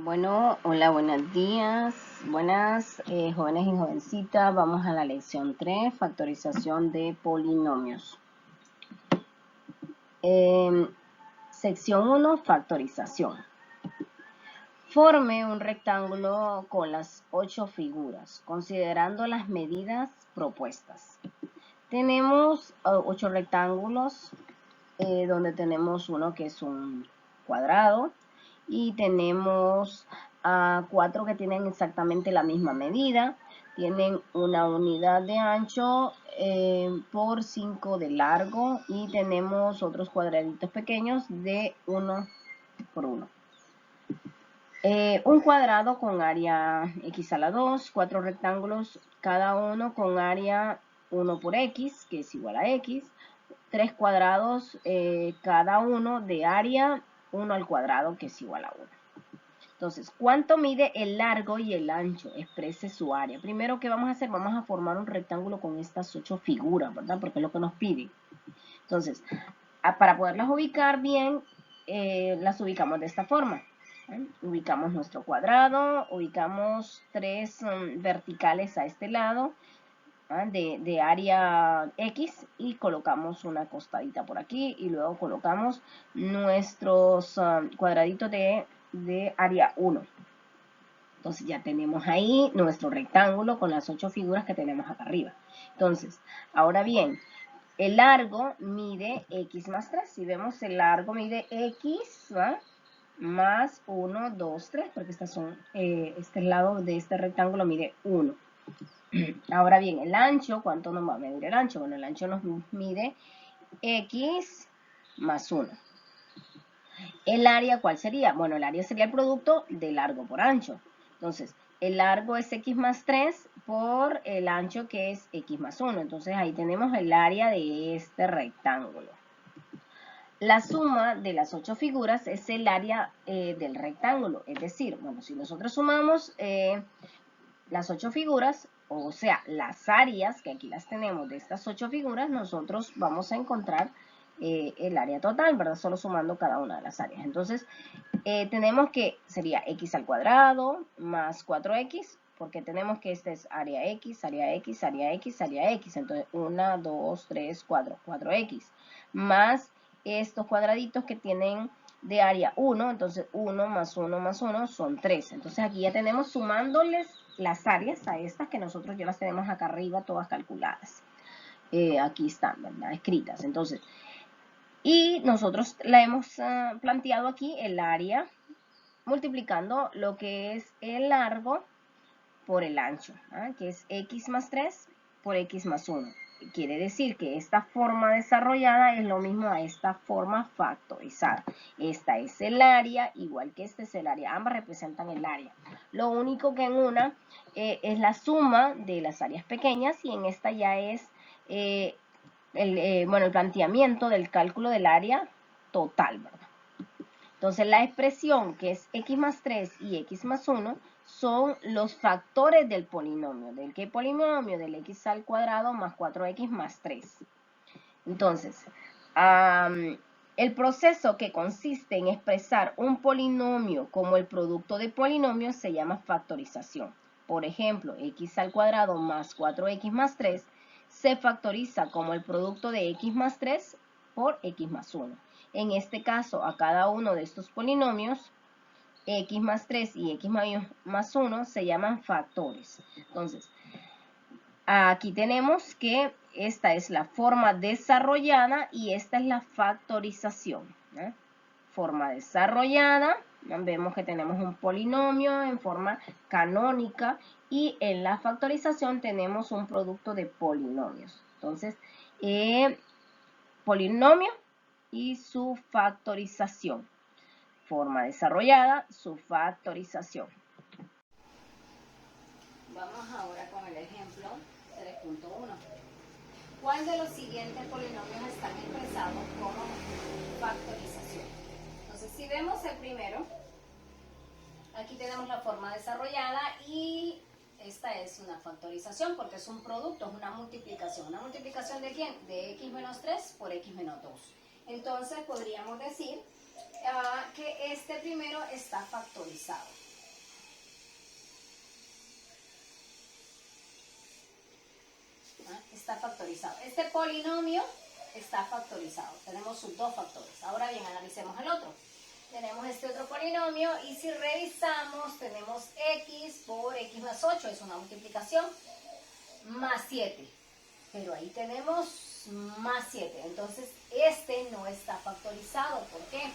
Bueno, hola, buenos días. Buenas, jóvenes y jovencitas. Vamos a la lección 3, factorización de polinomios. Sección 1, factorización. Forme un rectángulo con las 8 figuras, considerando las medidas propuestas. Tenemos 8 rectángulos, donde tenemos uno que es un cuadrado, y tenemos 4 que tienen exactamente la misma medida. Tienen una unidad de ancho por 5 de largo, y tenemos otros cuadraditos pequeños de 1 por 1. Un cuadrado con área x a la 2, 4 rectángulos cada uno con área 1 por x, que es igual a x, 3 cuadrados cada uno de área 1 al cuadrado, que es igual a 1. Entonces, ¿cuánto mide el largo y el ancho? Exprese su área. Primero, ¿qué vamos a hacer? Vamos a formar un rectángulo con estas 8 figuras, ¿verdad? Porque es lo que nos pide. Entonces, para poderlas ubicar bien, las ubicamos de esta forma. Ubicamos nuestro cuadrado, ubicamos 3 verticales a este lado, de área X, y colocamos una costadita por aquí, y luego colocamos nuestros cuadraditos de área 1. Entonces ya tenemos ahí nuestro rectángulo con las 8 figuras que tenemos acá arriba. Entonces, ahora bien, el largo mide x más 3. Si vemos, el largo mide x, ¿va?, más 1, 2, 3, porque este lado de este rectángulo mide 1. Ahora bien, el ancho, ¿cuánto nos va a medir el ancho? Bueno, el ancho nos mide x más 1. El área, ¿cuál sería? Bueno, el área sería el producto de largo por ancho. Entonces, el largo es x más 3 por el ancho, que es x más 1. Entonces, ahí tenemos el área de este rectángulo. La suma de las 8 figuras es el área del rectángulo. Es decir, bueno, si nosotros sumamos las 8 figuras, o sea, las áreas, que aquí las tenemos de estas 8 figuras, nosotros vamos a encontrar el área total, ¿verdad? Solo sumando cada una de las áreas. Entonces, tenemos que sería x al cuadrado más 4x, porque tenemos que esta es área x, área x, área x, área x. Entonces, 1, 2, 3, 4, 4x, más estos cuadraditos que tienen de área 1, entonces 1 más 1 más 1 son 3. Entonces, aquí ya tenemos sumándoles las áreas a estas que nosotros ya las tenemos acá arriba todas calculadas. Aquí están, ¿verdad?, escritas. Entonces, y nosotros la hemos planteado aquí el área multiplicando lo que es el largo por el ancho, que es x más 3 por x más 1. Quiere decir que esta forma desarrollada es lo mismo a esta forma factorizada. Esta es el área, igual que este es el área. Ambas representan el área. Lo único que en una es la suma de las áreas pequeñas, y en esta ya es el planteamiento del cálculo del área total, ¿verdad? Entonces, la expresión que es x más 3 y x más 1 son los factores del polinomio. ¿Del qué polinomio? Del x al cuadrado más 4x más 3. Entonces, el proceso que consiste en expresar un polinomio como el producto de polinomios se llama factorización. Por ejemplo, x al cuadrado más 4x más 3 se factoriza como el producto de x más 3 por x más 1. En este caso, a cada uno de estos polinomios, x más 3 y x más 1 se llaman factores. Entonces, aquí tenemos que esta es la forma desarrollada y esta es la factorización. Forma desarrollada, vemos que tenemos un polinomio en forma canónica, y en la factorización tenemos un producto de polinomios. Entonces, polinomio y su factorización. Forma desarrollada, su factorización. Vamos ahora con el ejemplo 3.1. ¿Cuál de los siguientes polinomios están expresados como factorización? Entonces, si vemos el primero, aquí tenemos la forma desarrollada, y esta es una factorización porque es un producto, es una multiplicación. ¿Una multiplicación de quién? De x menos 3 por x menos 2. Entonces, podríamos decir que este primero está factorizado. está factorizado. Este polinomio está factorizado. Tenemos sus dos factores. Ahora bien, analicemos el otro. Tenemos este otro polinomio y si revisamos, tenemos x por x más 8, es una multiplicación, más 7. Pero ahí tenemos más 7. Entonces, este no está factorizado. ¿Por qué?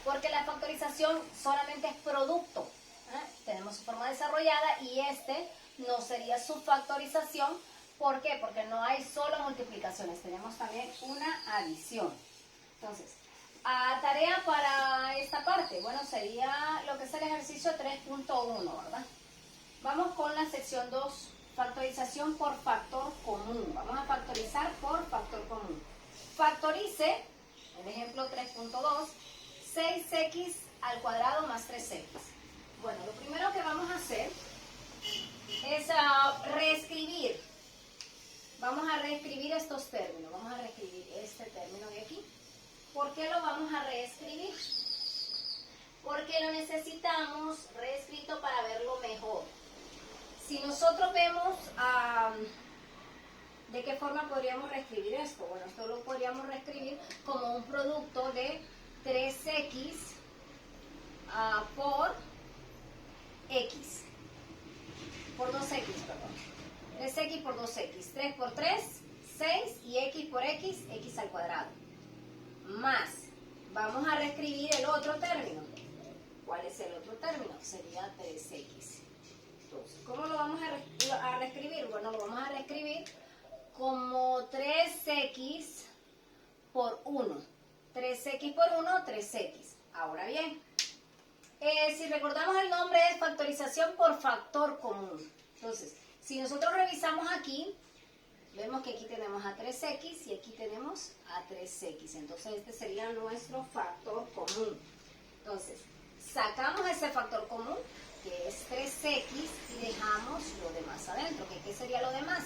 Porque la factorización solamente es producto. Tenemos su forma desarrollada y este no sería su factorización. ¿Por qué? Porque no hay solo multiplicaciones, tenemos también una adición. Entonces, tarea para esta parte, bueno, sería lo que es el ejercicio 3.1, ¿verdad? Vamos con la sección 2, factorización por factor común. Vamos a factorizar por factor común. Factorice, el ejemplo 3.2, 6x al cuadrado más 3x. Bueno, lo primero que vamos a hacer es reescribir. Vamos a reescribir estos términos. Vamos a reescribir este término de aquí. ¿Por qué lo vamos a reescribir? Porque lo necesitamos reescrito para verlo mejor. Si nosotros vemos de qué forma podríamos reescribir esto. Bueno, esto lo podríamos reescribir como un producto de 3x por x. Por 2x, perdón. 3x por 2x, 3 por 3, 6 y x por x, x al cuadrado. Más, vamos a reescribir el otro término. ¿Cuál es el otro término? Sería 3x. Entonces, ¿cómo lo vamos a reescribir? Bueno, lo vamos a reescribir como 3x por 1. 3x por 1, 3x. Ahora bien, si recordamos el nombre es factorización por factor común. Entonces, si nosotros revisamos aquí, vemos que aquí tenemos a 3x y aquí tenemos a 3x. Entonces, este sería nuestro factor común. Entonces, sacamos ese factor común, que es 3x, y dejamos lo demás adentro. ¿Qué sería lo demás?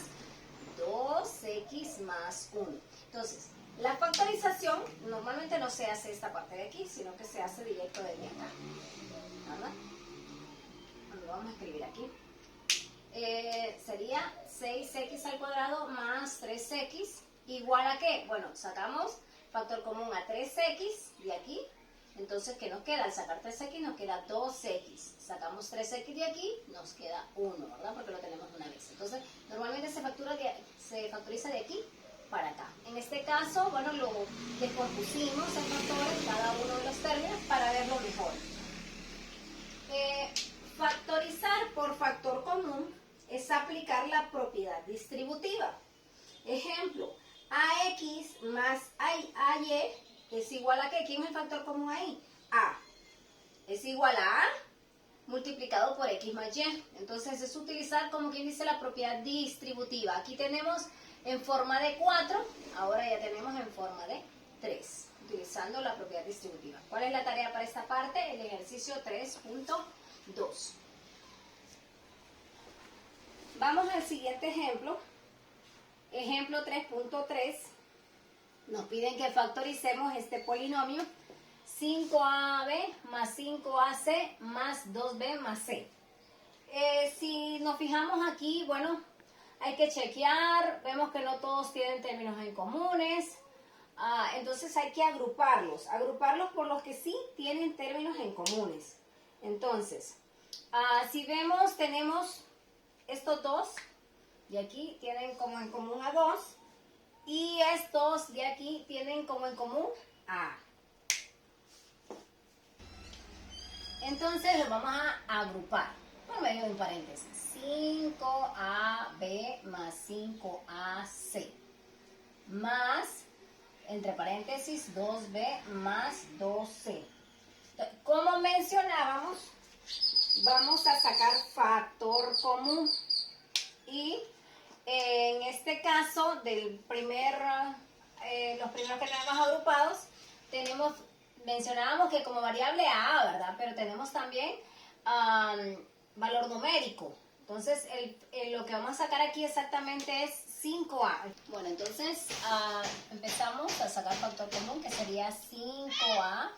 2x más 1. Entonces, la factorización normalmente no se hace esta parte de aquí, sino que se hace directo de acá. ¿Verdad? Lo vamos a escribir aquí. Sería 6x al cuadrado más 3x igual a ¿qué? Bueno, sacamos factor común a 3x de aquí. Entonces, ¿qué nos queda? Al sacar 3x nos queda 2x. Sacamos 3x de aquí, nos queda 1, ¿verdad? Porque lo tenemos una vez. Entonces, normalmente se factoriza de aquí para acá. En este caso, bueno, lo descompusimos en factores, cada uno de los términos, para verlo mejor. Factorizar por factor común es aplicar la propiedad distributiva. Ejemplo, ax más ay es igual a ¿qué? ¿Quién es el factor común ahí? A. Es igual a multiplicado por x más y. Entonces es utilizar, como quien dice, la propiedad distributiva. Aquí tenemos en forma de 4, ahora ya tenemos en forma de 3, utilizando la propiedad distributiva. ¿Cuál es la tarea para esta parte? El ejercicio 3.2. Vamos al siguiente ejemplo. Ejemplo 3.3. Nos piden que factoricemos este polinomio 5ab más 5ac más 2b más c. Si nos fijamos aquí, bueno, hay que chequear, vemos que no todos tienen términos en comunes, entonces hay que agruparlos por los que sí tienen términos en comunes. Entonces, si vemos, tenemos estos dos, de aquí tienen como en común a 2, y estos de aquí tienen como en común a. Entonces los vamos a agrupar por medio de un paréntesis. 5ab más 5ac más, entre paréntesis, 2b más 2c. Como mencionábamos, vamos a sacar factor común. Y en este caso, los primeros que tenemos agrupados, mencionábamos que como variable a, ¿verdad? Pero tenemos también valor numérico. Entonces, lo que vamos a sacar aquí exactamente es 5a. Bueno, entonces empezamos a sacar factor común, que sería 5a.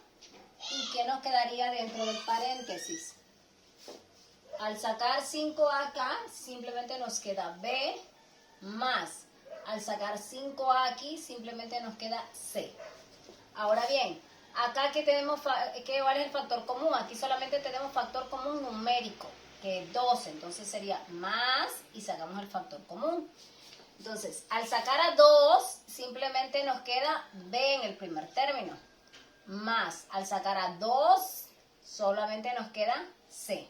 ¿Y qué nos quedaría dentro del paréntesis? Al sacar 5 acá, simplemente nos queda b más. Al sacar 5A aquí, simplemente nos queda C. Ahora bien, acá que tenemos, ¿cuál es el factor común? Aquí solamente tenemos factor común numérico, que es 12. Entonces sería más y sacamos el factor común. Entonces, al sacar a 2, simplemente nos queda B en el primer término. Más, al sacar a 2, solamente nos queda C.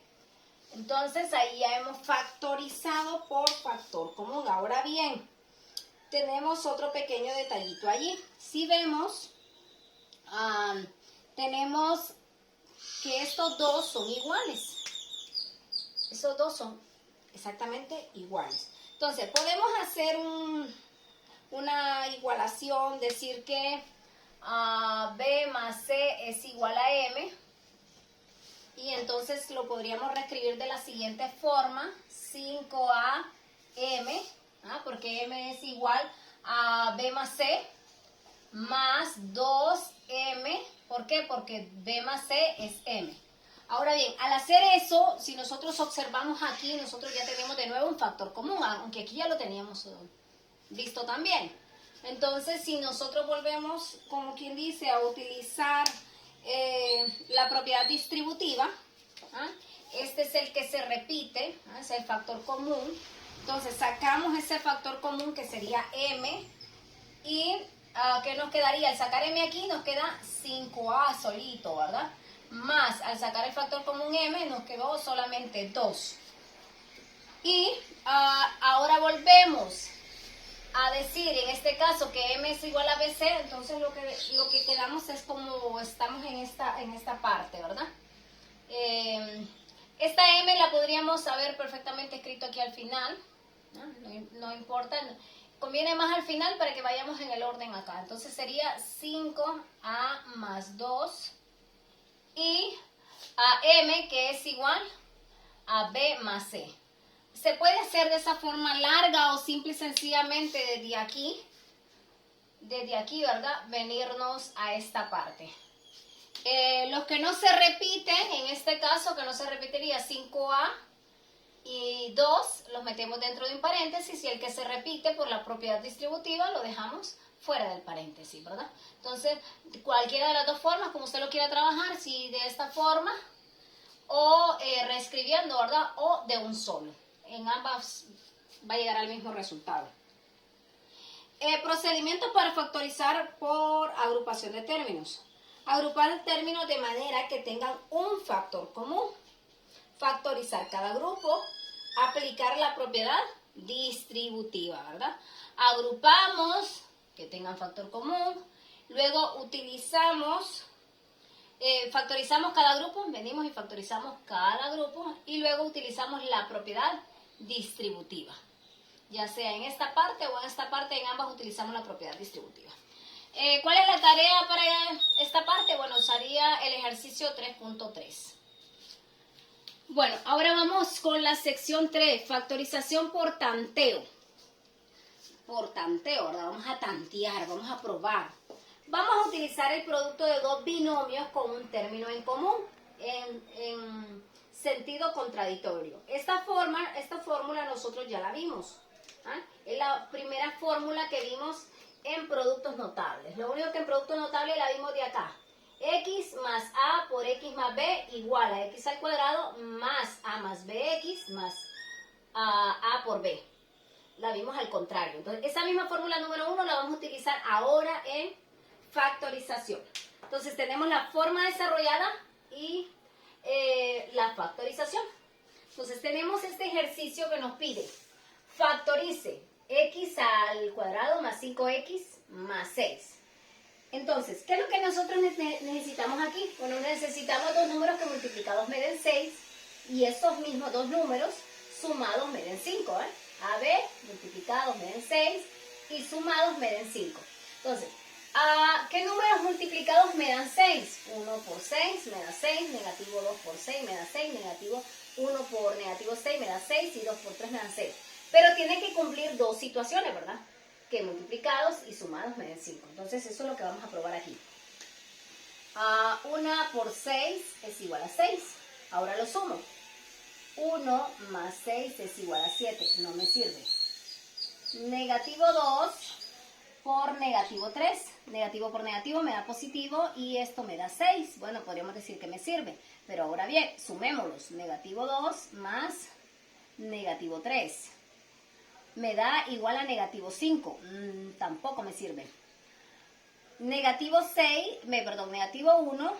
Entonces, ahí ya hemos factorizado por factor común. Ahora bien, tenemos otro pequeño detallito allí. Si vemos, tenemos que estos dos son iguales. Esos dos son exactamente iguales. Entonces, podemos hacer una igualación, decir que B más C es igual a M. Y entonces lo podríamos reescribir de la siguiente forma, 5AM, porque M es igual a B más C, más 2M. ¿Por qué? Porque B más C es M. Ahora bien, al hacer eso, si nosotros observamos aquí, nosotros ya tenemos de nuevo un factor común, aunque aquí ya lo teníamos visto también. Entonces, si nosotros volvemos, como quien dice, a utilizar la propiedad distributiva, este es el que se repite, es el factor común. Entonces, sacamos ese factor común que sería M y ¿qué nos quedaría? Al sacar M aquí nos queda 5A solito, ¿verdad? Más, al sacar el factor común M, nos quedó solamente 2. Y ahora volvemos a decir, en este caso, que M es igual a BC, entonces lo que quedamos es como estamos en esta parte, ¿verdad? Esta M la podríamos haber perfectamente escrito aquí al final, no importa, conviene más al final para que vayamos en el orden acá. Entonces sería 5A más 2 y a M, que es igual a B más C. Se puede hacer de esa forma larga o simple y sencillamente desde aquí, ¿verdad? Venirnos a esta parte. Los que no se repiten, en este caso, que no se repetiría 5A y 2, los metemos dentro de un paréntesis, y el que se repite por la propiedad distributiva lo dejamos fuera del paréntesis, ¿verdad? Entonces, cualquiera de las dos formas, como usted lo quiera trabajar, si de esta forma o reescribiendo, ¿verdad? O de un solo. En ambas va a llegar al mismo resultado. Procedimiento para factorizar por agrupación de términos. Agrupar términos de manera que tengan un factor común. Factorizar cada grupo. Aplicar la propiedad distributiva, ¿verdad? Agrupamos que tengan factor común. Luego utilizamos, factorizamos cada grupo. Venimos y factorizamos cada grupo. Y luego utilizamos la propiedad distributiva. Ya sea en esta parte o en esta parte, en ambas utilizamos la propiedad distributiva. ¿Cuál es la tarea para esta parte? Bueno, sería el ejercicio 3.3. Bueno, ahora vamos con la sección 3, factorización por tanteo. Por tanteo, ¿verdad? Vamos a tantear, vamos a probar. Vamos a utilizar el producto de dos binomios con un término en común, en sentido contradictorio. Esta fórmula nosotros ya la vimos. Es la primera fórmula que vimos en productos notables. Lo único que en productos notables la vimos de acá. X más A por X más B igual a X al cuadrado más A más BX más A por B. La vimos al contrario. Entonces, esa misma fórmula número 1 la vamos a utilizar ahora en factorización. Entonces, tenemos la forma desarrollada y la factorización. Entonces, tenemos este ejercicio que nos pide factorice X al cuadrado más 5X más 6. Entonces, ¿qué es lo que nosotros necesitamos aquí? Bueno, necesitamos dos números que multiplicados me den 6 y esos mismos dos números sumados me den 5. AB multiplicados me den 6 y sumados me den 5. Entonces, ¿qué números multiplicados me dan 6? 1 por 6 me da 6, negativo 2 por 6 me da 6, negativo 1 por negativo 6 me da 6 y 2 por 3 me da 6. Pero tiene que cumplir dos situaciones, ¿verdad? Que multiplicados y sumados me den 5. Entonces, eso es lo que vamos a probar aquí. 1 por 6 es igual a 6. Ahora lo sumo. 1 más 6 es igual a 7. No me sirve. negativo 2 por negativo 3. Negativo por negativo me da positivo y esto me da 6. Bueno, podríamos decir que me sirve. Pero ahora bien, sumémoslos. Negativo 2 más negativo 3. Me da igual a negativo 5. Tampoco me sirve. Negativo 1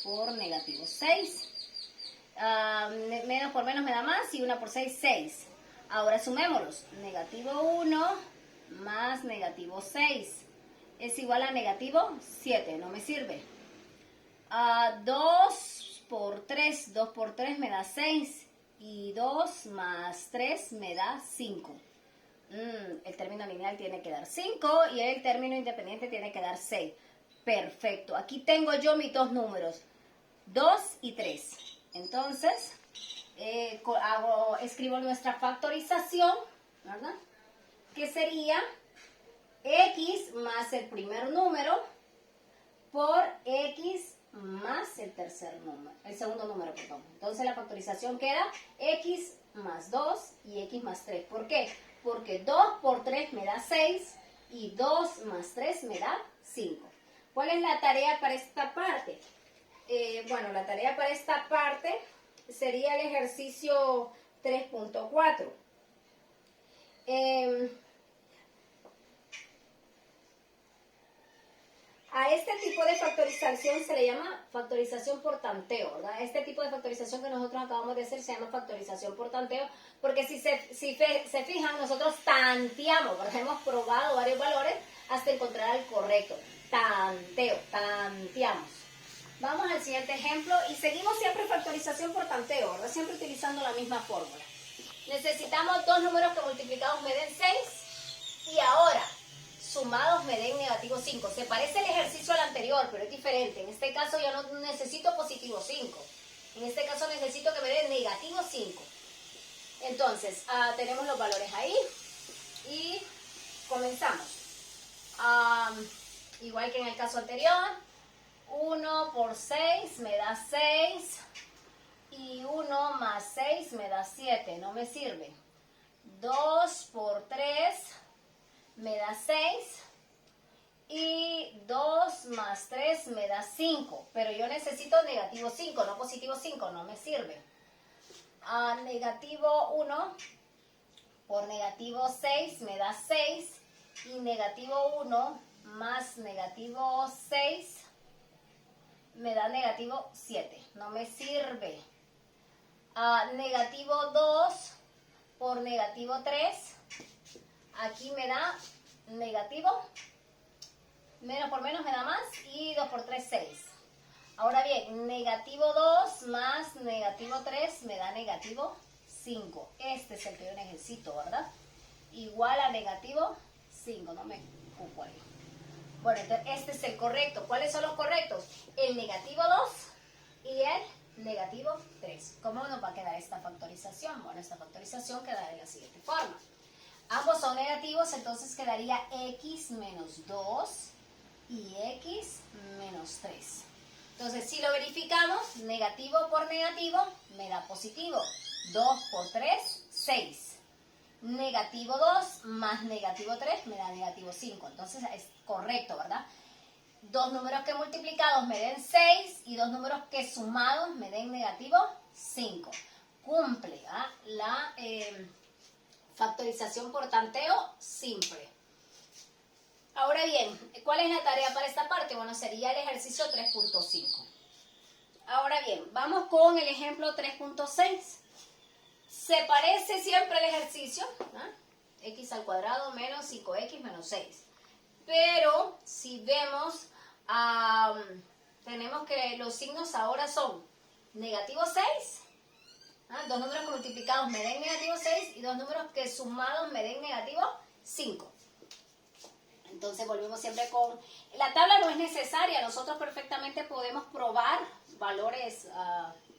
por negativo 6. Menos por menos me da más y 1 por 6, 6. Ahora sumémoslos. Negativo 1 más negativo 6 es igual a negativo 7. No me sirve. 2 por 3. 2 por 3 me da 6. Y 2 más 3 me da 5. El término lineal tiene que dar 5 y el término independiente tiene que dar 6. Perfecto. Aquí tengo yo mis dos números. 2 y 3. Entonces, escribo nuestra factorización, ¿verdad? Que sería x más el primer número por x más el segundo número, perdón. Entonces la factorización queda x más 2 y x más 3. ¿Por qué? Porque 2 por 3 me da 6 y 2 más 3 me da 5. ¿Cuál es la tarea para esta parte? Bueno, la tarea para esta parte sería el ejercicio 3.4. A este tipo de factorización se le llama factorización por tanteo, ¿verdad? Este tipo de factorización que nosotros acabamos de hacer se llama factorización por tanteo, porque si se fijan, nosotros tanteamos, ¿verdad? Hemos probado varios valores hasta encontrar el correcto. Tanteamos. Vamos al siguiente ejemplo y seguimos siempre factorización por tanteo, ¿verdad? Siempre utilizando la misma fórmula. Necesitamos dos números que multiplicados me den 6 y ahora sumados me den negativo 5. Se parece el ejercicio al anterior, pero es diferente. En este caso ya no necesito positivo 5. En este caso necesito que me den negativo 5. Entonces, tenemos los valores ahí y comenzamos. Igual que en el caso anterior, 1 por 6 me da 6 y 1 más 6 me da 7. No me sirve. 2 por 3 me da 6 y 2 más 3 me da 5, pero yo necesito negativo 5, no positivo 5, no me sirve. Negativo 1 por negativo 6 me da 6 y negativo 1 más negativo 6 me da negativo 7, no me sirve. Negativo 2 por negativo 3, aquí me da negativo, menos por menos me da más, y 2 por 3, 6. Ahora bien, negativo 2 más negativo 3 me da negativo 5. Este es el que yo necesito, ¿verdad? Igual a negativo 5, no me ocupo ahí. Bueno, entonces este es el correcto. ¿Cuáles son los correctos? El negativo 2 y el negativo 3. ¿Cómo nos va a quedar esta factorización? Bueno, esta factorización quedará de la siguiente forma. Ambos son negativos, entonces quedaría x menos 2 y x menos 3. Entonces, si lo verificamos, negativo por negativo me da positivo. 2 por 3, 6. Negativo 2 más negativo 3 me da negativo 5. Entonces, es correcto, ¿verdad? Dos números que multiplicados me den 6 y dos números que sumados me den negativo 5. Cumple la factorización por tanteo simple. Ahora bien, ¿cuál es la tarea para esta parte? Bueno, sería el ejercicio 3.5. Ahora bien, vamos con el ejemplo 3.6. Se parece siempre el ejercicio, x al cuadrado menos 5x menos 6. Pero si vemos, tenemos que los signos ahora son negativo 6. Dos números que multiplicados me den negativo 6 y dos números que sumados me den negativo 5. Entonces volvemos siempre con... La tabla no es necesaria, nosotros perfectamente podemos probar valores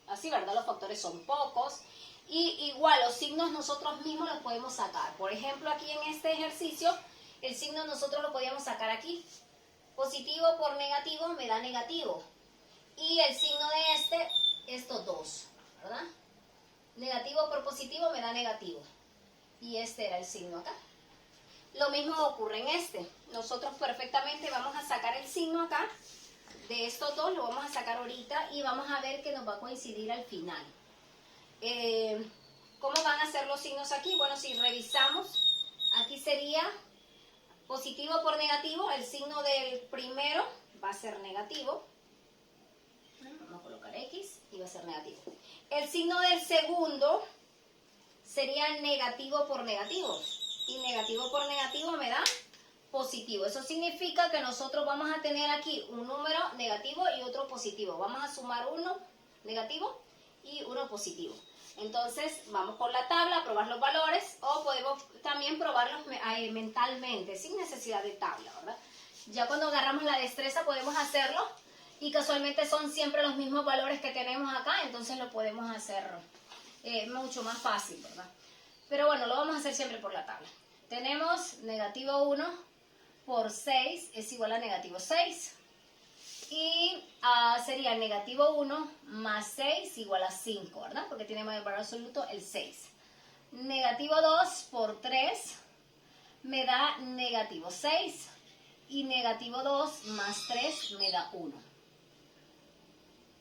así, ¿verdad? Los factores son pocos. Y igual los signos nosotros mismos los podemos sacar. Por ejemplo, aquí en este ejercicio, el signo nosotros lo podíamos sacar aquí. Positivo por negativo me da negativo. Y el signo de estos dos, ¿verdad? Negativo por positivo me da negativo. Y este era el signo acá. Lo mismo ocurre en este. Nosotros perfectamente vamos a sacar el signo acá. De estos dos lo vamos a sacar ahorita y vamos a ver que nos va a coincidir al final. ¿Cómo van a ser los signos aquí? Bueno, si revisamos, aquí sería positivo por negativo. El signo del primero va a ser negativo. Vamos a colocar X y va a ser negativo. El signo del segundo sería negativo por negativo. Y negativo por negativo me da positivo. Eso significa que nosotros vamos a tener aquí un número negativo y otro positivo. Vamos a sumar uno negativo y uno positivo. Entonces vamos por la tabla a probar los valores, o podemos también probarlos mentalmente sin necesidad de tabla, ¿verdad? Ya cuando agarramos la destreza podemos hacerlo y casualmente son siempre los mismos valores que tenemos acá, entonces lo podemos hacer mucho más fácil, ¿verdad? Pero bueno, lo vamos a hacer siempre por la tabla. Tenemos negativo 1 por 6 es igual a negativo 6. Y sería negativo 1 más 6 igual a 5, ¿verdad? Porque tiene mayor valor absoluto el 6. Negativo 2 por 3 me da negativo 6. Y negativo 2 más 3 me da 1.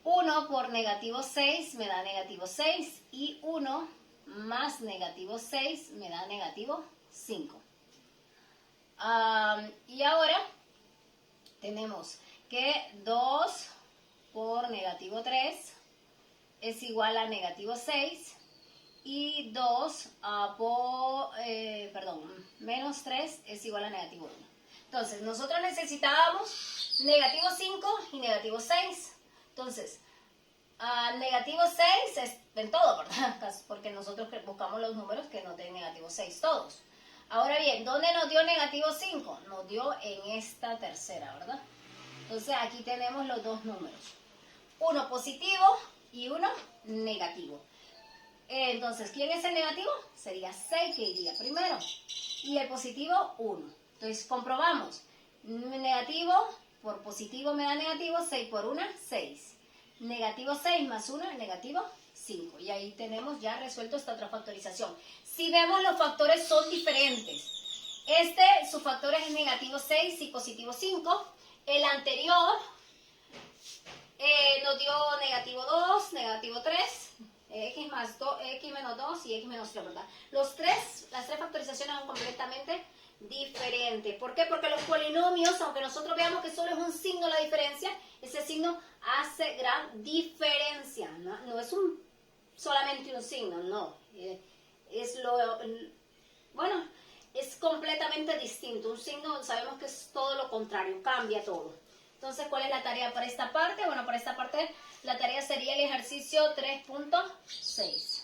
1 por negativo 6 me da negativo 6. Y 1 más negativo 6 me da negativo 5. Y ahora tenemos que 2 por negativo 3 es igual a negativo 6 y 2 menos 3 es igual a negativo 1. Entonces, nosotros necesitábamos negativo 5 y negativo 6. Entonces, negativo 6 es en todo, ¿verdad? Porque nosotros buscamos los números que nos den negativo 6 todos. Ahora bien, ¿dónde nos dio negativo 5? Nos dio en esta tercera, ¿verdad? Entonces aquí tenemos los dos números. Uno positivo y uno negativo. Entonces, ¿quién es el negativo? Sería 6 que iría primero. Y el positivo, 1. Entonces, comprobamos. Negativo por positivo me da negativo, 6 por 1, 6. Negativo 6 más 1, negativo 5. Y ahí tenemos ya resuelto esta otra factorización. Si vemos, los factores son diferentes. Su factor es negativo 6 y positivo 5. El anterior nos dio negativo 2, negativo 3, x menos 2 y x menos 3, ¿verdad? Las tres factorizaciones son completamente diferentes. ¿Por qué? Porque los polinomios, aunque nosotros veamos que solo es un signo la diferencia, ese signo hace gran diferencia. No es solamente un signo, no. Es completamente distinto. Un signo sabemos que es todo lo contrario, cambia todo. Entonces, ¿cuál es la tarea para esta parte? Bueno, para esta parte la tarea sería el ejercicio 3.6.